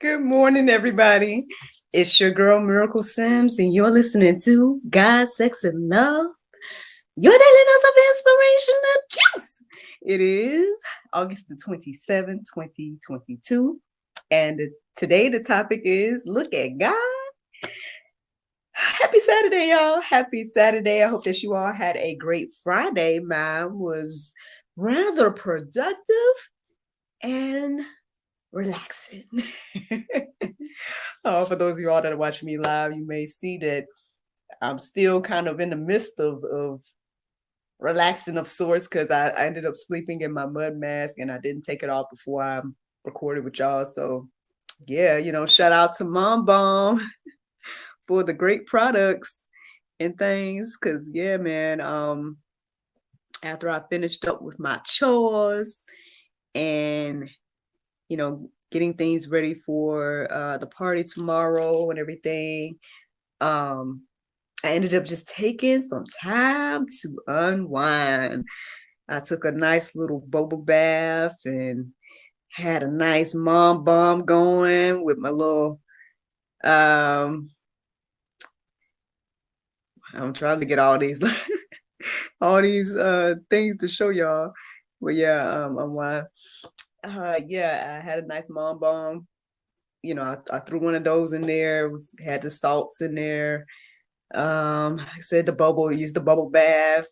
Good morning, everybody. It's your girl, Miracle Sims, and you're listening to God, Sex, and Love, your daily dose of inspirational juice. It is August the 27th, 2022. And today the topic is Look at God. Happy Saturday, y'all. Happy Saturday. I hope that you all had a great Friday. Mine was rather productive and relaxing. For those of you all that are watching me live, you may see that I'm still kind of in the midst of relaxing of sorts because I ended up sleeping in my mud mask and I didn't take it off before I recorded with y'all. So yeah, shout out to Mom Bomb for the great products and things. Cause yeah, man, after I finished up with my chores and getting things ready for the party tomorrow and everything. I ended up just taking some time to unwind. I took a nice little bubble bath and had a nice mom bomb going with my little I'm trying to get all these all these things to show y'all. But yeah, unwind. Yeah, I had a nice mom bomb. I threw one of those in there. Had the salts in there. Like I said, used the bubble bath.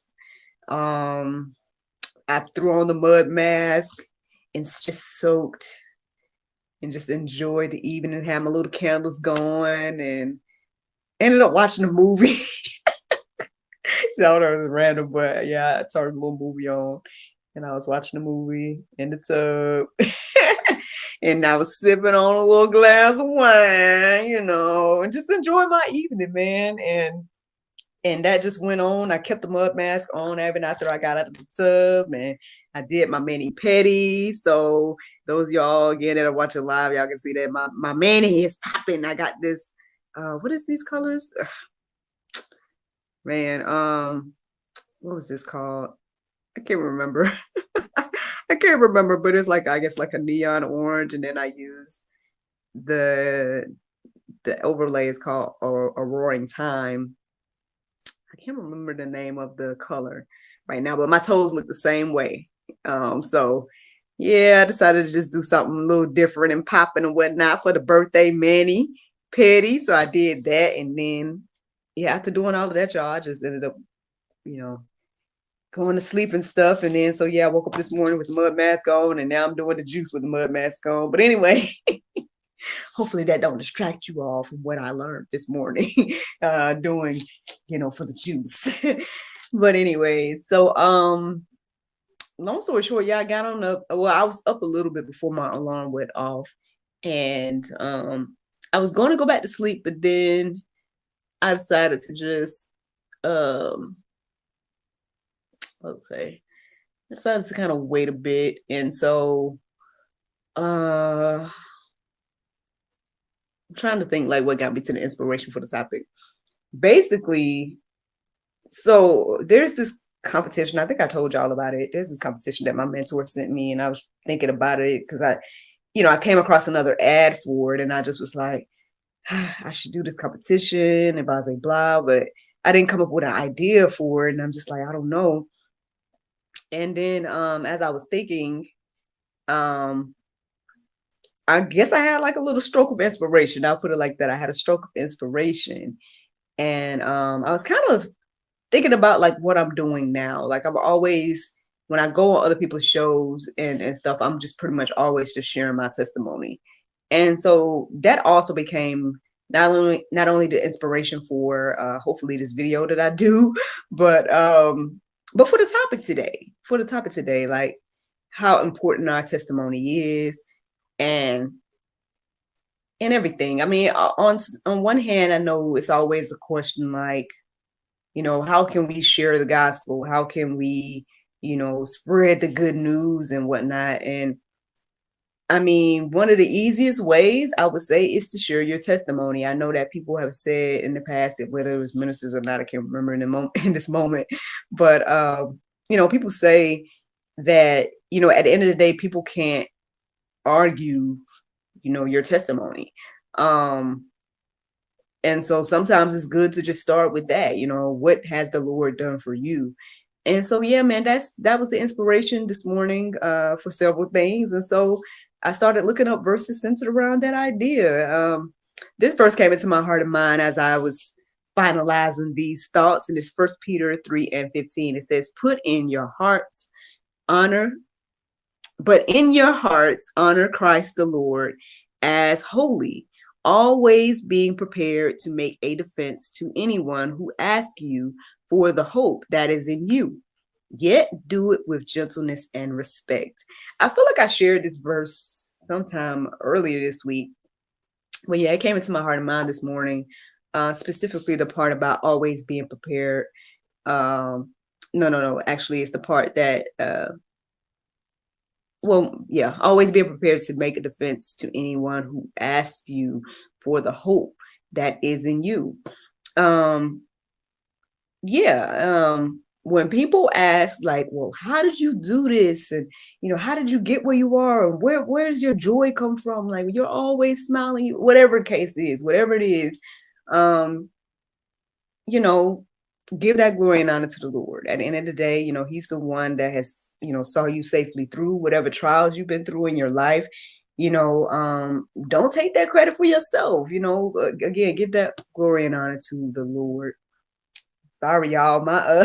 I threw on the mud mask and just soaked and just enjoyed the evening, had my little candles going, and ended up watching a movie. I know it was random, but yeah, I turned a little movie on and I was watching the movie in the tub. And I was sipping on a little glass of wine, and just enjoying my evening, man. And that just went on. I kept the mud mask on even after I got out of the tub, and I did my mani pedi. So those y'all again that are watching live, y'all can see that my mani is popping. I got this. What is these colors? Man, what was this called? I can't remember. I can't remember, but it's like I guess like a neon orange, and then I use the overlay is called a roaring time. I can't remember the name of the color right now, but my toes look the same way. So yeah, I decided to just do something a little different and popping and whatnot for the birthday mani pedi. So I did that, and then yeah, after doing all of that, y'all, I just ended up, going to sleep and stuff. And then so yeah, I woke up this morning with the mud mask on, and now I'm doing the juice with the mud mask on. But anyway, hopefully that don't distract you all from what I learned this morning doing, for the juice. But anyway, so long story short, yeah, I got on up. Well, I was up a little bit before my alarm went off, and I was going to go back to sleep, but then I decided to just let's say, I decided to kind of wait a bit, and so I'm trying to think like what got me to the inspiration for the topic. Basically, so there's this competition. I think I told y'all about it. There's this competition that my mentor sent me, and I was thinking about it because I came across another ad for it, and I just was like, I should do this competition and blah blah blah. But I didn't come up with an idea for it, and I'm just like, I don't know. And then as I was thinking, um, I guess I had like a little stroke of inspiration. I'll put it like that. I had a stroke of inspiration, and I was kind of thinking about like what I'm doing now. Like I'm always, when I go on other people's shows and stuff, I'm just pretty much always just sharing my testimony. And so that also became not only the inspiration for hopefully this video that I do, but for the topic today. For the topic today, like how important our testimony is and everything. I mean, on one hand, I know it's always a question like, how can we share the gospel? How can we, spread the good news and whatnot? And I mean, one of the easiest ways I would say is to share your testimony. I know that people have said in the past that whether it was ministers or not, I can't remember in this moment, but people say that at the end of the day, people can't argue your testimony. And so sometimes it's good to just start with that, what has the Lord done for you? And so, yeah, man, that was the inspiration this morning for several things. And so I started looking up verses centered around that idea. This verse came into my heart and mind as I was finalizing these thoughts, and it's 1 Peter 3:15. It says, but in your hearts honor Christ the Lord as holy, always being prepared to make a defense to anyone who asks you for the hope that is in you, yet do it with gentleness and respect. I feel like I shared this verse sometime earlier this week, but yeah, it came into my heart and mind this morning, specifically the part about always being prepared. No, actually it's the part that always be prepared to make a defense to anyone who asks you for the hope that is in you. When people ask, like, well, how did you do this? And, how did you get where you are? And where does your joy come from? Like, you're always smiling, whatever the case is, whatever it is, give that glory and honor to the Lord. At the end of the day, he's the one that has, saw you safely through whatever trials you've been through in your life. Don't take that credit for yourself. Again, give that glory and honor to the Lord. Sorry, y'all. My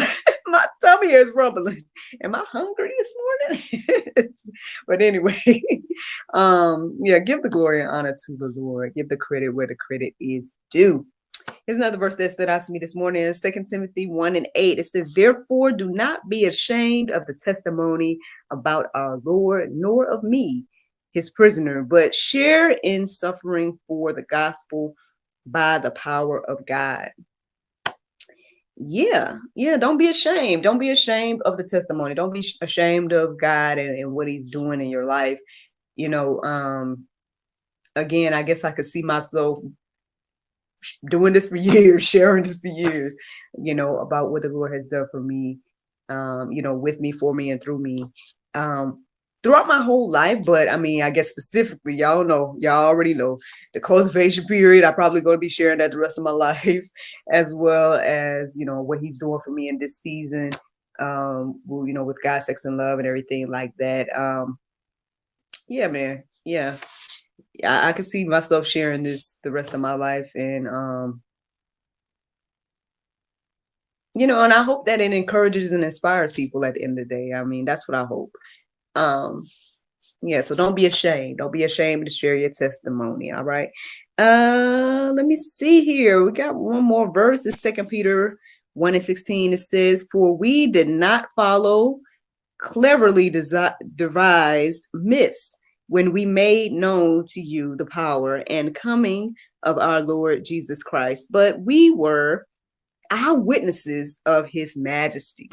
my tummy is rumbling. Am I hungry this morning? But anyway, give the glory and honor to the Lord. Give the credit where the credit is due. Here's another verse that stood out to me this morning. Is 2 Timothy 1:8. It says, therefore, do not be ashamed of the testimony about our Lord, nor of me, his prisoner, but share in suffering for the gospel by the power of God. Yeah. Don't be ashamed. Don't be ashamed of the testimony. Don't be ashamed of God and what he's doing in your life. Again, I guess I could see myself doing this for years, sharing this for years, about what the Lord has done for me, with me, for me, and through me, throughout my whole life. But I mean, I guess specifically, y'all already know the cultivation period. I'm probably going to be sharing that the rest of my life, as well as, what he's doing for me in this season, with God, sex, and love and everything like that. Yeah, man. Yeah. I could see myself sharing this the rest of my life, and and I hope that it encourages and inspires people at the end of the day. I mean, that's what I hope. So don't be ashamed. Don't be ashamed to share your testimony. All right. Let me see here. We got one more verse. It's 2 Peter 1:16. It says, for we did not follow cleverly devised myths when we made known to you the power and coming of our Lord Jesus Christ, but we were eyewitnesses of his majesty.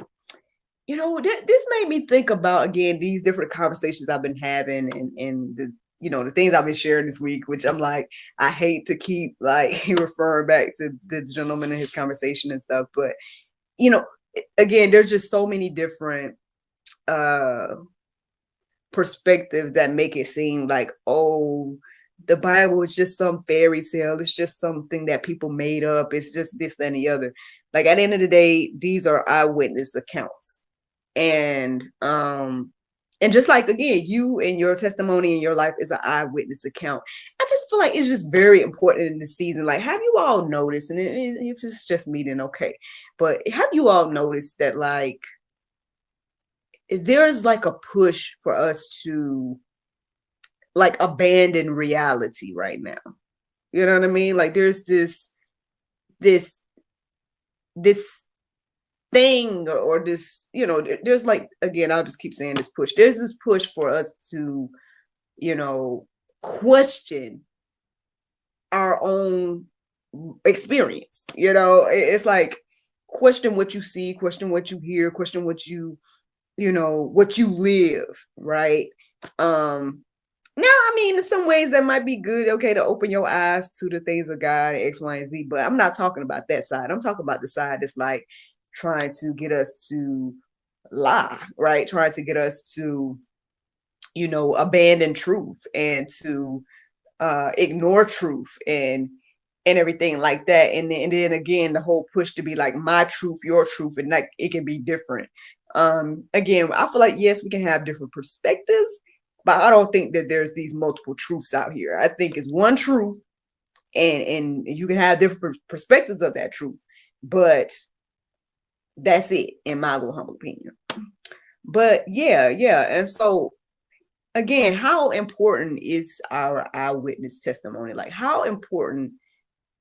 This made me think about, again, these different conversations I've been having and the the things I've been sharing this week, which I'm like, I hate to keep like referring back to the gentleman and his conversation and stuff, but again, there's just so many different perspectives that make it seem like, oh, the Bible is just some fairy tale. It's just something that people made up. It's just this, that, and the other. Like, at the end of the day, these are eyewitness accounts. And just like, again, you and your testimony in your life is an eyewitness account. I just feel like it's just very important in this season. Like, have you all noticed, and if it's just me, then okay, but have you all noticed that, like, there's like a push for us to like abandon reality right now. You know what I mean? Like, there's this thing or this, there's like, again, I'll just keep saying this push. There's this push for us to, question our own experience. It's like, question what you see, question what you hear, question what you what you live, right? Now, I mean, in some ways that might be good, okay, to open your eyes to the things of God, X, Y, and Z, but I'm not talking about that side. I'm talking about the side that's like trying to get us to lie, right? Trying to get us to, abandon truth and to ignore truth and everything like that. And then again, the whole push to be like my truth, your truth, and like it can be different. Again, I feel like yes, we can have different perspectives, but I don't think that there's these multiple truths out here. I think it's one truth, and you can have different perspectives of that truth, but that's it, in my little humble opinion. But yeah, and so again, how important is our eyewitness testimony? Like, how important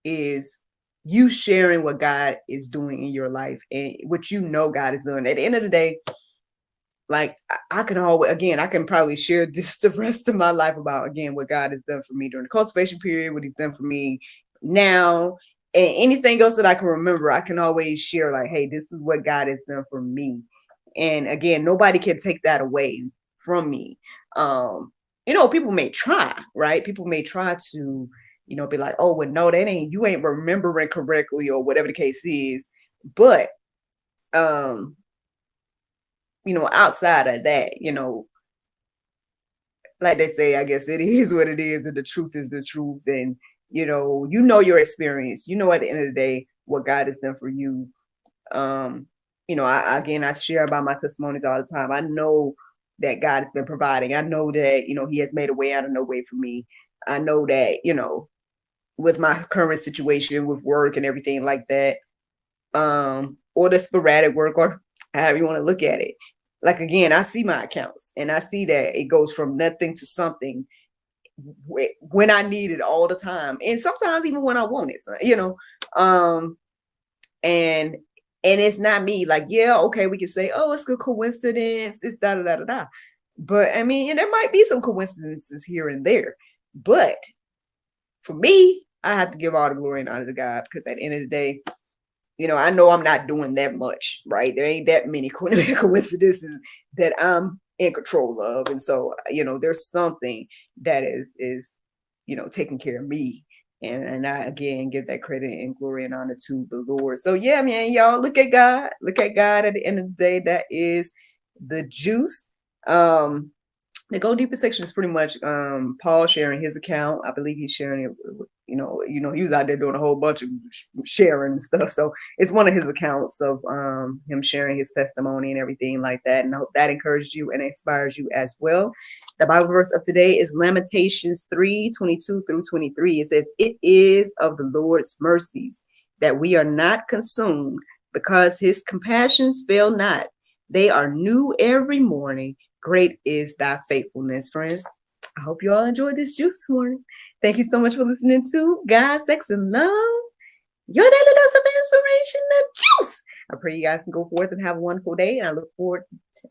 is you sharing what God is doing in your life and what you know God is doing? At the end of the day, like I can always, again, I can probably share this the rest of my life about, again, what God has done for me during the cultivation period, what he's done for me now, and anything else that I can remember, I can always share like, hey, this is what God has done for me. And again, nobody can take that away from me. People may try, right? People may try to, be like, oh, well, no, you ain't remembering correctly or whatever the case is. But, outside of that, like they say, I guess it is what it is, and the truth is the truth. And, your experience, at the end of the day, what God has done for you. I share about my testimonies all the time. I know that God has been providing. I know that, he has made a way out of no way for me. I know that, with my current situation with work and everything like that, or the sporadic work, or however you want to look at it. Like, again, I see my accounts and I see that it goes from nothing to something when I need it all the time. And sometimes even when I want it, and it's not me. Like, yeah, okay, we can say, oh, it's a coincidence. It's da da da da da. But I mean, there might be some coincidences here and there. But for me, I have to give all the glory and honor to God, because at the end of the day, I know I'm not doing that much, right? There ain't that many coincidences that I'm in control of. And so, there's something that is taking care of me. And I, again, give that credit and glory and honor to the Lord. So yeah, man, y'all, look at God. Look at God at the end of the day. That is the juice. The Go Deeper section is pretty much Paul sharing his account. I believe he's sharing it. He was out there doing a whole bunch of sharing and stuff. So it's one of his accounts of him sharing his testimony and everything like that. And I hope that encouraged you and inspires you as well. The Bible verse of today is Lamentations 3:22-23. It says, "It is of the Lord's mercies that we are not consumed, because his compassions fail not. They are new every morning. Great is thy faithfulness." Friends, I hope you all enjoyed this juice this morning. Thank you so much for listening to God, Sex, and Love, your daily dose of inspiration, the juice. I pray you guys can go forth and have a wonderful day. And I look forward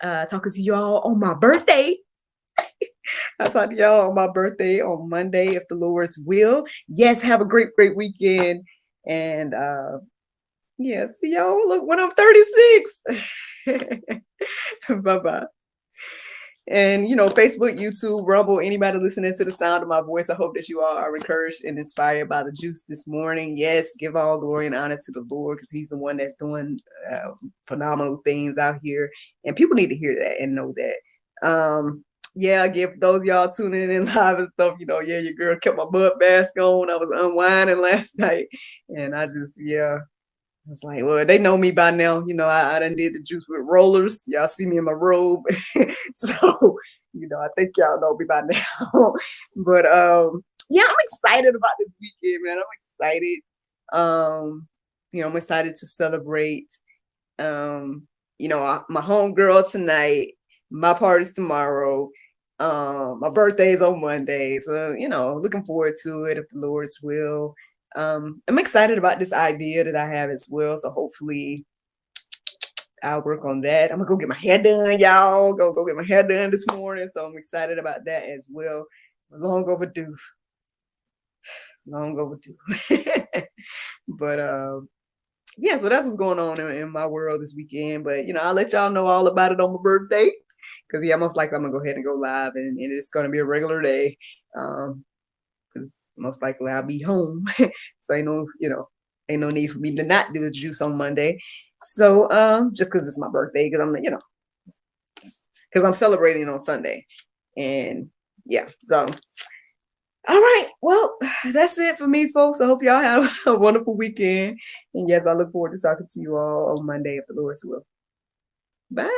to talking to you all on my birthday. I'll talk to y'all on my birthday on Monday, if the Lord's will. Yes, have a great, great weekend. And see y'all when I'm 36. Bye-bye. And, Facebook, YouTube, Rumble, anybody listening to the sound of my voice, I hope that you all are encouraged and inspired by the juice this morning. Yes, give all glory and honor to the Lord, because he's the one that's doing phenomenal things out here. And people need to hear that and know that. Give those y'all tuning in live and stuff, your girl kept my butt mask on. I was unwinding last night. And I just, it's like, well, they know me by now. I done did the juice with rollers. Y'all see me in my robe. So, I think y'all know me by now. But I'm excited about this weekend, man. I'm excited. I'm excited to celebrate. My homegirl tonight. My party's tomorrow. My birthday's on Monday. So, looking forward to it, if the Lord's will. I'm excited about this idea that I have as well. So hopefully I'll work on that. I'm gonna go get my hair done, y'all. Go get my hair done this morning. So I'm excited about that as well. Long overdue. But so that's what's going on in my world this weekend. But I'll let y'all know all about it on my birthday. Because most likely I'm gonna go ahead and go live, and it's gonna be a regular day. Because most likely I'll be home. So ain't no need for me to not do the juice on Monday. So just because it's my birthday, because I'm celebrating on Sunday. And so all right. Well, that's it for me, folks. I hope y'all have a wonderful weekend. And yes, I look forward to talking to you all on Monday if the Lord's will. Bye.